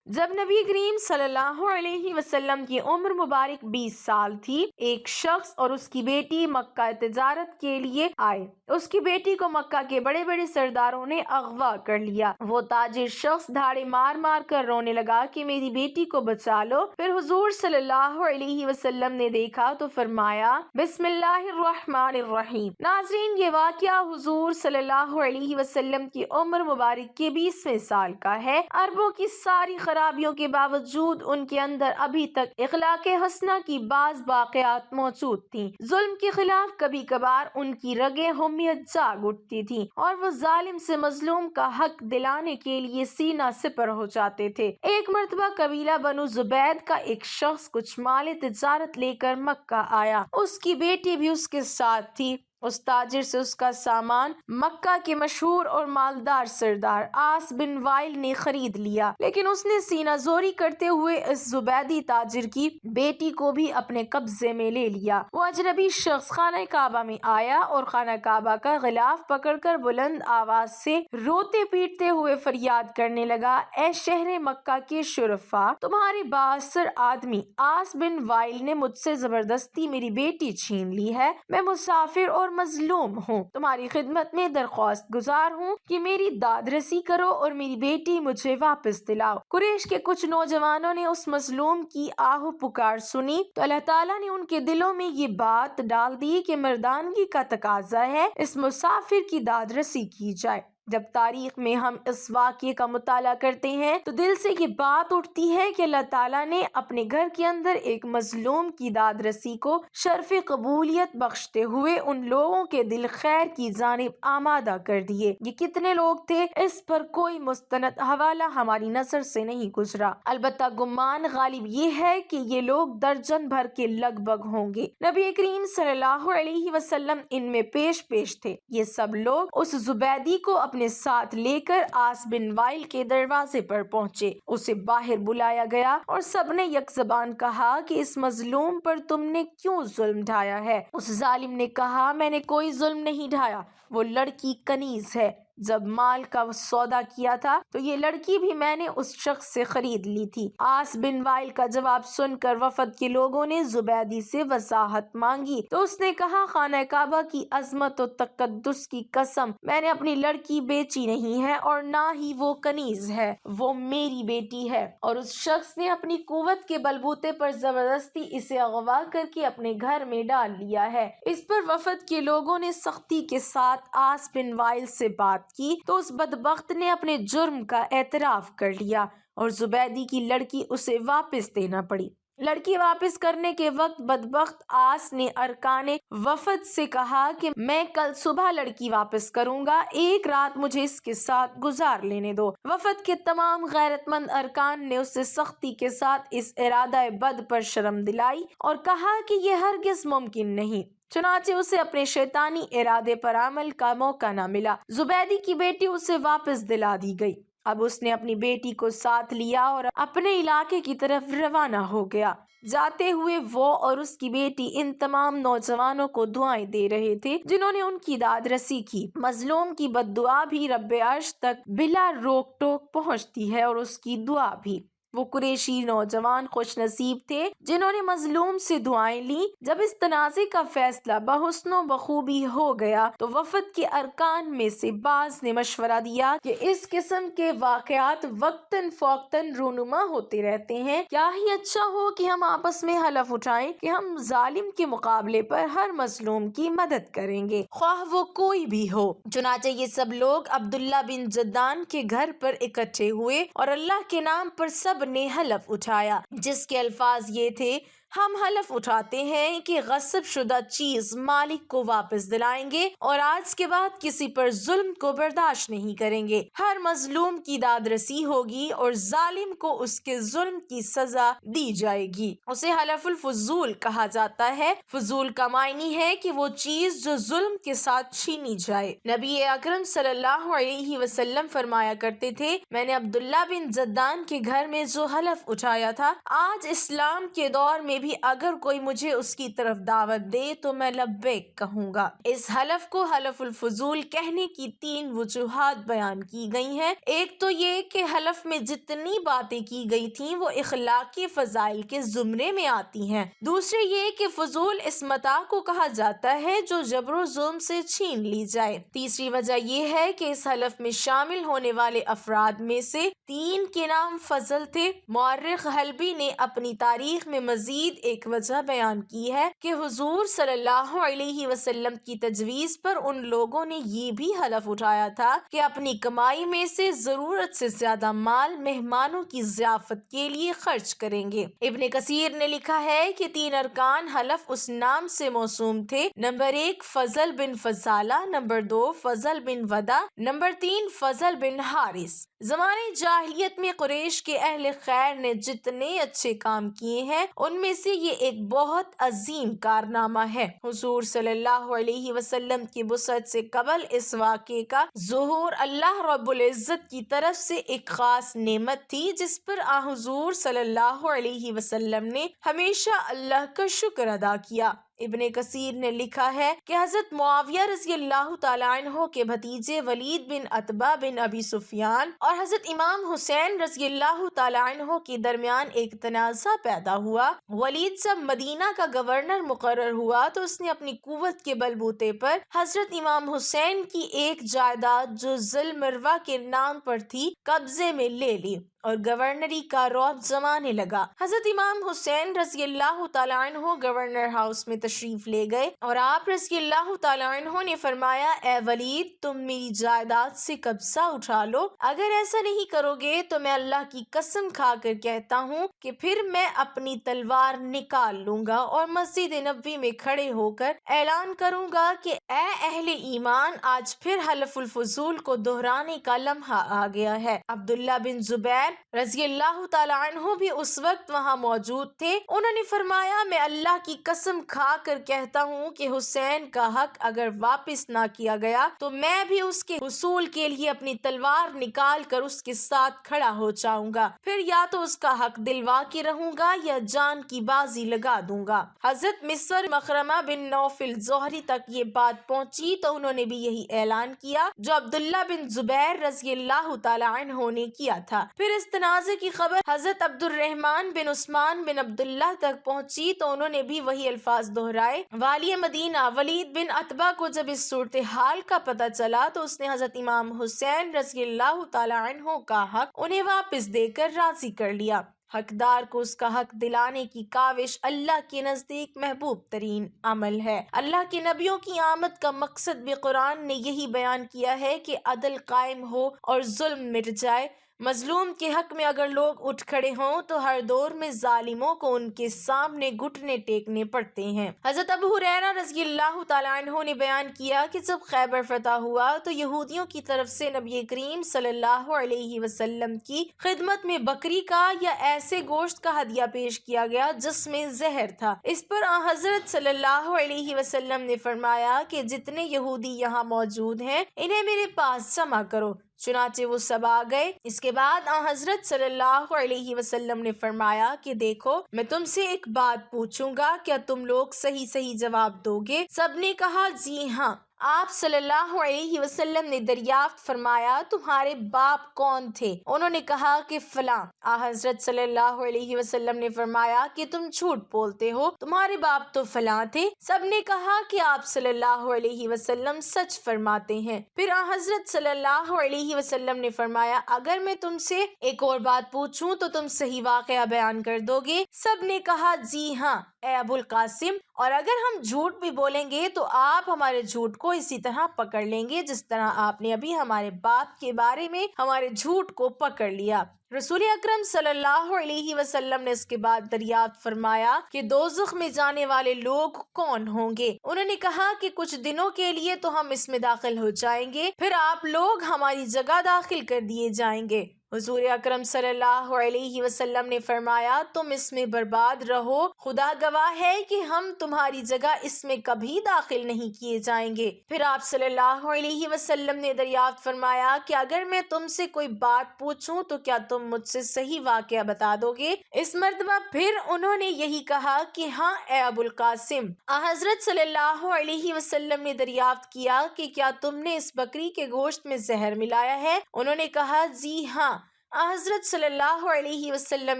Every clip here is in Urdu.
جب نبی کریم صلی اللہ علیہ وسلم کی عمر مبارک 20 سال تھی، ایک شخص اور اس کی بیٹی مکہ تجارت کے لیے آئے۔ اس کی بیٹی کو مکہ کے بڑے بڑے سرداروں نے اغوا کر لیا۔ وہ تاجر شخص دھاڑے مار مار کر رونے لگا کہ میری بیٹی کو بچا لو۔ پھر حضور صلی اللہ علیہ وسلم نے دیکھا تو فرمایا بسم اللہ الرحمن الرحیم۔ ناظرین، یہ واقعہ حضور صلی اللہ علیہ وسلم کی عمر مبارک کے 20ویں سال کا ہے۔ عربوں کی ساری خرابیوں کے باوجود ان کے اندر ابھی تک اخلاق حسنہ کی بعض باقیات موجود تھیں۔ ظلم کے خلاف کبھی کبھار ان کی رگیں حمیت جاگ اٹھتی تھیں اور وہ ظالم سے مظلوم کا حق دلانے کے لیے سینہ سپر ہو جاتے تھے۔ ایک مرتبہ قبیلہ بنو زبید کا ایک شخص کچھ مال تجارت لے کر مکہ آیا۔ اس کی بیٹی بھی اس کے ساتھ تھی۔ اس تاجر سے اس کا سامان مکہ کے مشہور اور مالدار سردار عاص بن وائل نے خرید لیا، لیکن اس نے سینہ زوری کرتے ہوئے اس زبیدی تاجر کی بیٹی کو بھی اپنے قبضے میں لے لیا۔ وہ اجنبی شخص خانہ کعبہ میں آیا اور خانہ کعبہ کا غلاف پکڑ کر بلند آواز سے روتے پیٹتے ہوئے فریاد کرنے لگا، اے شہر مکہ کے شرفاء، تمہارے بااثر آدمی عاص بن وائل نے مجھ سے زبردستی میری بیٹی چھین لی ہے۔ میں مسافر اور مظلوم ہوں، تمہاری خدمت میں درخواست گزار ہوں کہ میری داد رسی کرو اور میری بیٹی مجھے واپس دلاؤ۔ قریش کے کچھ نوجوانوں نے اس مظلوم کی آہ و پکار سنی تو اللہ تعالیٰ نے ان کے دلوں میں یہ بات ڈال دی کہ مردانگی کا تقاضا ہے اس مسافر کی داد رسی کی جائے۔ جب تاریخ میں ہم اس واقعے کا مطالعہ کرتے ہیں تو دل سے یہ بات اٹھتی ہے کہ اللہ تعالیٰ نے اپنے گھر کے اندر ایک مظلوم کی داد رسی کو شرف قبولیت بخشتے ہوئے ان لوگوں کے دل خیر کی جانب آمادہ کر دیے۔ یہ کتنے لوگ تھے، اس پر کوئی مستند حوالہ ہماری نظر سے نہیں گزرا، البتہ گمان غالب یہ ہے کہ یہ لوگ درجن بھر کے لگ بھگ ہوں گے۔ نبی کریم صلی اللہ علیہ وسلم ان میں پیش تھے۔ یہ سب لوگ اس زبیدی کو اپنے ساتھ لے کر عاص بن وائل کے دروازے پر پہنچے۔ اسے باہر بلایا گیا اور سب نے یک زبان کہا کہ اس مظلوم پر تم نے کیوں ظلم ڈھایا ہے؟ اس ظالم نے کہا، میں نے کوئی ظلم نہیں ڈھایا، وہ لڑکی کنیز ہے۔ جب مال کا سودا کیا تھا تو یہ لڑکی بھی میں نے اس شخص سے خرید لی تھی۔ عاص بن وائل کا جواب سن کر وفد کے لوگوں نے زبیدی سے وضاحت مانگی تو اس نے کہا، خانہ کعبہ کی عظمت و تقدس کی قسم، میں نے اپنی لڑکی بیچی نہیں ہے اور نہ ہی وہ کنیز ہے، وہ میری بیٹی ہے۔ اور اس شخص نے اپنی قوت کے بلبوتے پر زبردستی اسے اغوا کر کے اپنے گھر میں ڈال لیا ہے۔ اس پر وفد کے لوگوں نے سختی کے ساتھ عاص بن وائل سے بات کی تو اس بدبخت نے اپنے جرم کا اعتراف کر لیا اور زبیدی کی لڑکی اسے واپس دینا پڑی۔ لڑکی واپس کرنے کے وقت بدبخت عاص نے ارکان وفد سے کہا کہ میں کل صبح لڑکی واپس کروں گا، ایک رات مجھے اس کے ساتھ گزار لینے دو۔ وفد کے تمام غیرت مند ارکان نے اسے سختی کے ساتھ اس ارادہ بد پر شرم دلائی اور کہا کہ یہ ہرگز ممکن نہیں۔ چنانچہ اسے اپنے شیطانی ارادے پر عمل کا موقع نہ ملا۔ زبیدی کی بیٹی اسے واپس دلا دی گئی۔ اب اس نے اپنی بیٹی کو ساتھ لیا اور اپنے علاقے کی طرف روانہ ہو گیا۔ جاتے ہوئے وہ اور اس کی بیٹی ان تمام نوجوانوں کو دعائیں دے رہے تھے جنہوں نے ان کی داد رسی کی۔ مظلوم کی بد دعا بھی رب عرش تک بلا روک ٹوک پہنچتی ہے اور اس کی دعا بھی۔ وہ قریشی نوجوان خوش نصیب تھے جنہوں نے مظلوم سے دعائیں لیں۔ جب اس تنازع کا فیصلہ بحسن و بخوبی ہو گیا تو وفد کے ارکان میں سے بعض نے مشورہ دیا کہ اس قسم کے واقعات وقتاً فوقتاً رونما ہوتے رہتے ہیں، کیا ہی اچھا ہو کہ ہم آپس میں حلف اٹھائیں کہ ہم ظالم کے مقابلے پر ہر مظلوم کی مدد کریں گے، خواہ وہ کوئی بھی ہو۔ چنانچہ یہ سب لوگ عبداللہ بن جدان کے گھر پر اکٹھے ہوئے اور اللہ کے نام پر سب نے حلف اٹھایا، جس کے الفاظ یہ تھے، ہم حلف اٹھاتے ہیں کہ غصب شدہ چیز مالک کو واپس دلائیں گے اور آج کے بعد کسی پر ظلم کو برداشت نہیں کریں گے۔ ہر مظلوم کی داد رسی ہوگی اور ظالم کو اس کے ظلم کی سزا دی جائے گی۔ اسے حلف الفضول کہا جاتا ہے۔ فضول کا معنی ہے کہ وہ چیز جو ظلم کے ساتھ چھینی جائے۔ نبی اکرم صلی اللہ علیہ وسلم فرمایا کرتے تھے، میں نے عبداللہ بن جدان کے گھر میں جو حلف اٹھایا تھا، آج اسلام کے دور میں بھی اگر کوئی مجھے اس کی طرف دعوت دے تو میں لبیک کہوں گا۔ اس حلف کو حلف الفضول کہنے کی 3 وجوہات بیان کی گئی ہیں۔ ایک تو یہ کہ حلف میں جتنی باتیں کی گئی تھیں وہ اخلاقی فضائل کے زمرے میں آتی ہیں۔ دوسرے یہ کہ فضول اس متاع کو کہا جاتا ہے جو جبر و ظلم سے چھین لی جائے۔ تیسری وجہ یہ ہے کہ اس حلف میں شامل ہونے والے افراد میں سے 3 کے نام فضل تھے۔ مورخ حلبی نے اپنی تاریخ میں مزید ایک وجہ بیان کی ہے کہ حضور صلی اللہ علیہ وسلم کی تجویز پر ان لوگوں نے یہ بھی حلف اٹھایا تھا کہ اپنی کمائی میں سے ضرورت سے زیادہ مال مہمانوں کی ضیافت کے لیے خرچ کریں گے۔ ابن کثیر نے لکھا ہے کہ 3 ارکان حلف اس نام سے موسوم تھے۔ نمبر 1 فضل بن فضالہ، نمبر 2 فضل بن ودا، نمبر 3 فضل بن حارث۔ زمانے جاہلیت میں قریش کے اہل خیر نے جتنے اچھے کام کیے ہیں ان میں سے یہ ایک بہت عظیم کارنامہ ہے۔ حضور صلی اللہ علیہ وسلم کی بعثت سے قبل اس واقعے کا ظہور اللہ رب العزت کی طرف سے ایک خاص نعمت تھی جس پر حضور صلی اللہ علیہ وسلم نے ہمیشہ اللہ کا شکر ادا کیا۔ ابن کثیر نے لکھا ہے کہ حضرت معاویہ رضی اللہ تعالیٰ عنہ کے بھتیجے ولید بن عتبہ بن ابی سفیان اور حضرت امام حسین رضی اللہ تعالیٰ عنہ کے درمیان ایک تنازع پیدا ہوا۔ ولید جب مدینہ کا گورنر مقرر ہوا تو اس نے اپنی قوت کے بلبوتے پر حضرت امام حسین کی ایک جائیداد جو ذوالمروہ کے نام پر تھی قبضے میں لے لی اور گورنری کا رعب جمانے لگا۔ حضرت امام حسین رضی اللہ تعالیٰ عنہ گورنر ہاؤس میں تشریف لے گئے اور آپ رضی اللہ تعالیٰ عنہ نے فرمایا، اے ولید تم میری جائیداد سے قبضہ اٹھا لو، اگر ایسا نہیں کرو گے تو میں اللہ کی قسم کھا کر کہتا ہوں کہ پھر میں اپنی تلوار نکال لوں گا اور مسجد نبوی میں کھڑے ہو کر اعلان کروں گا کہ اے اہل ایمان آج پھر حلف الفضول کو دہرانے کا لمحہ آ گیا ہے۔ عبداللہ بن زبیر رضی اللہ تعالیٰ عنہ بھی اس وقت وہاں موجود تھے۔ انہوں نے فرمایا، میں اللہ کی قسم کھا کر کہتا ہوں کہ حسین کا حق اگر واپس نہ کیا گیا تو میں بھی اس کے حصول کے لیے اپنی تلوار نکال کر اس کے ساتھ کھڑا ہو جاؤں گا، پھر یا تو اس کا حق دلوا کے رہوں گا یا جان کی بازی لگا دوں گا۔ حضرت مسور مخرمہ بن نوفل زہری تک یہ بات پہنچی تو انہوں نے بھی یہی اعلان کیا جو عبداللہ بن زبیر رضی اللہ تعالیٰ عنہ نے کیا تھا۔ پھر اس تنازع کی خبر حضرت عبد الرحمن بن عثمان بن عبداللہ تک پہنچی تو انہوں نے بھی وہی الفاظ دہرائے۔ والی مدینہ ولید بن عتبہ کو جب اس صورتحال کا پتہ چلا تو اس نے حضرت امام حسین رضی اللہ تعالیٰ عنہ کا حق انہیں واپس دے کر راضی کر لیا۔ حقدار کو اس کا حق دلانے کی کاوش اللہ کے نزدیک محبوب ترین عمل ہے۔ اللہ کے نبیوں کی آمد کا مقصد بھی قرآن نے یہی بیان کیا ہے کہ عدل قائم ہو اور ظلم مٹ جائے۔ مظلوم کے حق میں اگر لوگ اٹھ کھڑے ہوں تو ہر دور میں ظالموں کو ان کے سامنے گھٹنے ٹیکنے پڑتے ہیں۔ حضرت ابو ہریرہ رضی اللہ تعالیٰ عنہ نے بیان کیا کہ جب خیبر فتح ہوا تو یہودیوں کی طرف سے نبی کریم صلی اللہ علیہ وسلم کی خدمت میں بکری کا یا ایسے گوشت کا ہدیہ پیش کیا گیا جس میں زہر تھا۔ اس پر حضرت صلی اللہ علیہ وسلم نے فرمایا کہ جتنے یہودی یہاں موجود ہیں انہیں میرے پاس جمع کرو، چنانچہ وہ سب آ گئے۔ اس کے بعد حضرت صلی اللہ علیہ وسلم نے فرمایا کہ دیکھو میں تم سے ایک بات پوچھوں گا، کیا تم لوگ صحیح جواب دو گے؟ سب نے کہا جی ہاں۔ آپ صلی اللہ علیہ وسلم نے دریافت فرمایا تمہارے باپ کون تھے؟ انہوں نے کہا کہ فلاں۔ حضرت صلی اللہ علیہ وسلم نے فرمایا کہ تم جھوٹ بولتے ہو، تمہارے باپ تو فلاں تھے۔ سب نے کہا کہ آپ صلی اللہ علیہ وسلم سچ فرماتے ہیں۔ پھر حضرت صلی اللہ علیہ وسلم نے فرمایا اگر میں تم سے ایک اور بات پوچھوں تو تم صحیح واقعہ بیان کر دو گے؟ سب نے کہا جی ہاں اے ابو القاسم، اور اگر ہم جھوٹ بھی بولیں گے تو آپ ہمارے جھوٹ کو اسی طرح پکڑ لیں گے جس طرح آپ نے ابھی ہمارے باپ کے بارے میں ہمارے جھوٹ کو پکڑ لیا۔ رسول اکرم صلی اللہ علیہ وسلم نے اس کے بعد دریافت فرمایا کہ دوزخ میں جانے والے لوگ کون ہوں گے؟ انہوں نے کہا کہ کچھ دنوں کے لیے تو ہم اس میں داخل ہو جائیں گے، پھر آپ لوگ ہماری جگہ داخل کر دیے جائیں گے۔ حضور اکرم صلی اللہ علیہ وسلم نے فرمایا تم اس میں برباد رہو، خدا گواہ ہے کہ ہم تمہاری جگہ اس میں کبھی داخل نہیں کیے جائیں گے۔ پھر آپ صلی اللہ علیہ وسلم نے دریافت فرمایا کہ اگر میں تم سے کوئی بات پوچھوں تو کیا تم تم مجھ سے صحیح واقعہ بتا دو گے؟ اس مرتبہ پھر انہوں نے یہی کہا کہ ہاں اے ابو القاسم۔ حضرت صلی اللہ علیہ وسلم نے دریافت کیا کہ کیا تم نے اس بکری کے گوشت میں زہر ملایا ہے؟ انہوں نے کہا جی ہاں۔ حضرت صلی اللہ علیہ وسلم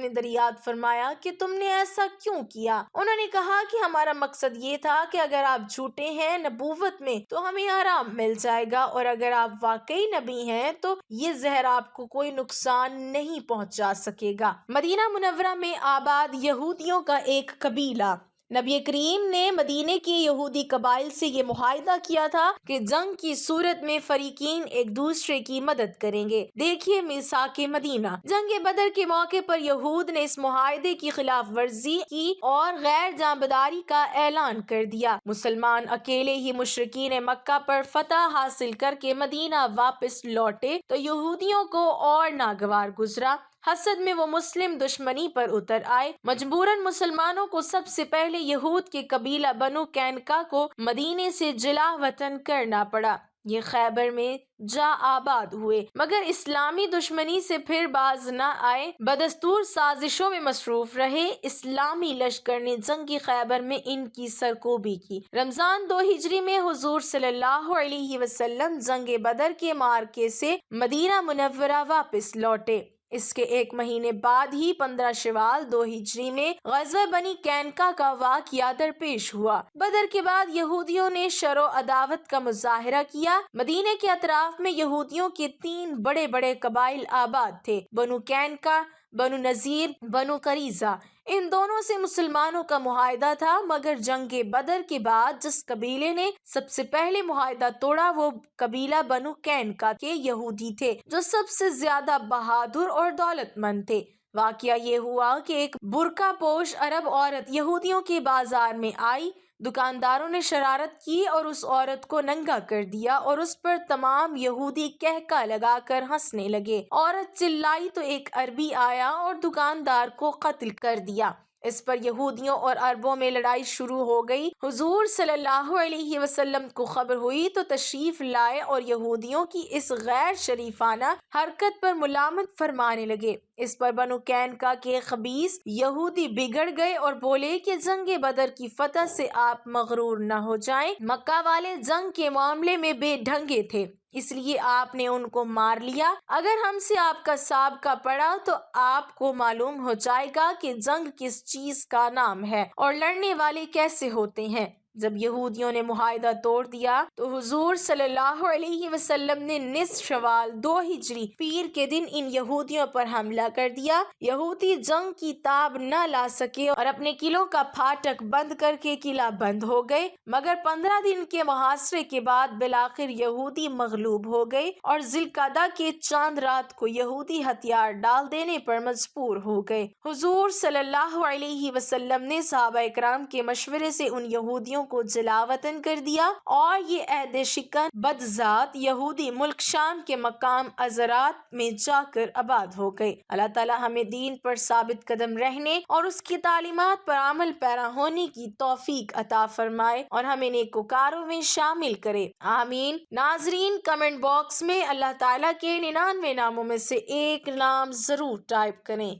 نے دریافت فرمایا کہ تم نے ایسا کیوں کیا؟ انہوں نے کہا کہ ہمارا مقصد یہ تھا کہ اگر آپ جھوٹے ہیں نبوت میں تو ہمیں آرام مل جائے گا، اور اگر آپ واقعی نبی ہیں تو یہ زہر آپ کو کوئی نقصان نہیں پہنچا سکے گا۔ مدینہ منورہ میں آباد یہودیوں کا ایک قبیلہ۔ نبی کریم نے مدینے کے یہودی قبائل سے یہ معاہدہ کیا تھا کہ جنگ کی صورت میں فریقین ایک دوسرے کی مدد کریں گے۔ دیکھیے میثاق مدینہ۔ جنگ بدر کے موقع پر یہود نے اس معاہدے کی خلاف ورزی کی اور غیر جانبداری کا اعلان کر دیا۔ مسلمان اکیلے ہی مشرکین مکہ پر فتح حاصل کر کے مدینہ واپس لوٹے تو یہودیوں کو اور ناگوار گزرا۔ حسد میں وہ مسلم دشمنی پر اتر آئے۔ مجبوراً مسلمانوں کو سب سے پہلے یہود کے قبیلہ بنو قینقاع کو مدینے سے جلا وطن کرنا پڑا۔ یہ خیبر میں جا آباد ہوئے مگر اسلامی دشمنی سے پھر باز نہ آئے، بدستور سازشوں میں مصروف رہے۔ اسلامی لشکر نے جنگ خیبر میں ان کی سرکوبی کی۔ رمضان 2 ہجری میں حضور صلی اللہ علیہ وسلم جنگ بدر کے معرکے سے مدینہ منورہ واپس لوٹے۔ اس کے 1 مہینے بعد ہی 15 شوال 2 ہجری میں غزوہ بنی قینقاع کا واقعہ درپیش ہوا۔ بدر کے بعد یہودیوں نے شر و عداوت کا مظاہرہ کیا۔ مدینے کے اطراف میں یہودیوں کے 3 بڑے بڑے قبائل آباد تھے، بنو قینقاع، بنو نذیر، بنو قریظہ۔ ان دونوں سے مسلمانوں کا معاہدہ تھا، مگر جنگ بدر کے بعد جس قبیلے نے سب سے پہلے معاہدہ توڑا وہ قبیلہ بنو قینقاع کے یہودی تھے، جو سب سے زیادہ بہادر اور دولت مند تھے۔ واقعہ یہ ہوا کہ ایک برقع پوش عرب عورت یہودیوں کے بازار میں آئی۔ دکانداروں نے شرارت کی اور اس عورت کو ننگا کر دیا اور اس پر تمام یہودی قہقہ لگا کر ہنسنے لگے۔ عورت چلائی تو ایک عربی آیا اور دکاندار کو قتل کر دیا۔ اس پر یہودیوں اور عربوں میں لڑائی شروع ہو گئی۔ حضور صلی اللہ علیہ وسلم کو خبر ہوئی تو تشریف لائے اور یہودیوں کی اس غیر شریفانہ حرکت پر ملامت فرمانے لگے۔ اس پر بنو قینقاع کے خبیث یہودی بگڑ گئے اور بولے کہ جنگ بدر کی فتح سے آپ مغرور نہ ہو جائیں، مکہ والے جنگ کے معاملے میں بے ڈھنگے تھے، اس لیے آپ نے ان کو مار لیا۔ اگر ہم سے آپ کا سابقہ پڑا تو آپ کو معلوم ہو جائے گا کہ جنگ کس چیز کا نام ہے اور لڑنے والے کیسے ہوتے ہیں۔ جب یہودیوں نے معاہدہ توڑ دیا تو حضور صلی اللہ علیہ وسلم نے نصف شوال 2 ہجری پیر کے دن ان یہودیوں پر حملہ کر دیا۔ یہودی جنگ کی تاب نہ لا سکے اور اپنے قلعوں کا پھاٹک بند کر کے قلعہ بند ہو گئے، مگر 15 دن کے محاصرے کے بعد بالآخر یہودی مغلوب ہو گئے اور ذی القعدہ کے چاند رات کو یہودی ہتھیار ڈال دینے پر مجبور ہو گئے۔ حضور صلی اللہ علیہ وسلم نے صحابہ اکرام کے مشورے سے ان یہودیوں کو جلا وطن کر دیا اور یہ عہد شکن بدذات یہودی ملک شام کے مقام ازرات میں جا کر آباد ہو گئے۔ اللہ تعالی ہمیں دین پر ثابت قدم رہنے اور اس کی تعلیمات پر عمل پیرا ہونے کی توفیق عطا فرمائے اور ہمیں نیکوکاروں میں شامل کرے، آمین۔ ناظرین، کمنٹ باکس میں اللہ تعالی کے 99 ناموں میں سے ایک نام ضرور ٹائپ کریں۔